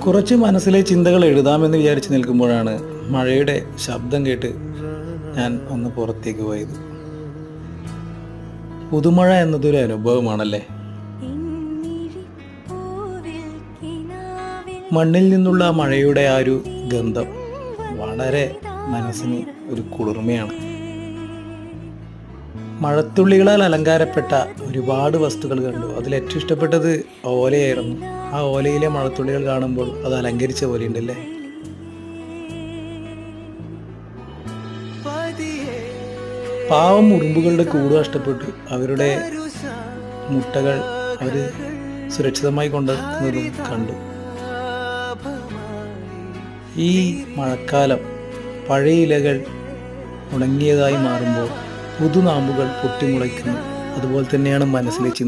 കുറച്ച് മനസ്സിലെ ചിന്തകൾ എഴുതാമെന്ന് വിചാരിച്ച് നിൽക്കുമ്പോഴാണ് മഴയുടെ ശബ്ദം കേട്ട് ഞാൻ ഒന്ന് പുറത്തേക്ക് പോയത്. പുതുമഴ എന്നതൊരു അനുഭവമാണല്ലേ. മണ്ണിൽ നിന്നുള്ള മഴയുടെ ആ ഒരു ഗന്ധം വളരെ മനസ്സിന് ഒരു കുളിർമയാണ്. മഴത്തുള്ളികളാൽ അലങ്കാരപ്പെട്ട ഒരുപാട് വസ്തുക്കൾ കണ്ടു. അതിൽ ഏറ്റവും ഇഷ്ടപ്പെട്ടത് ഓലയായിരുന്നു. ആ ഓലയിലെ മഴത്തുള്ളികൾ കാണുമ്പോൾ അത് അലങ്കരിച്ച പോലെ ഉണ്ടല്ലേ. പാവം ഉറുമ്പുകളുടെ കൂട് നഷ്ടപ്പെട്ടു. അവരുടെ മുട്ടകൾ അവർ സുരക്ഷിതമായി കൊണ്ടുവന്നതും കണ്ടു. ഈ മഴക്കാലം പഴയ ഇലകൾ ഉണങ്ങിയതായി മാറുമ്പോൾ പുതുനാമ്പുകൾ പൊട്ടിമുളയ്ക്കുന്നു. അതുപോലെ തന്നെയാണ് മനസ്സിലെ ചിന്ത.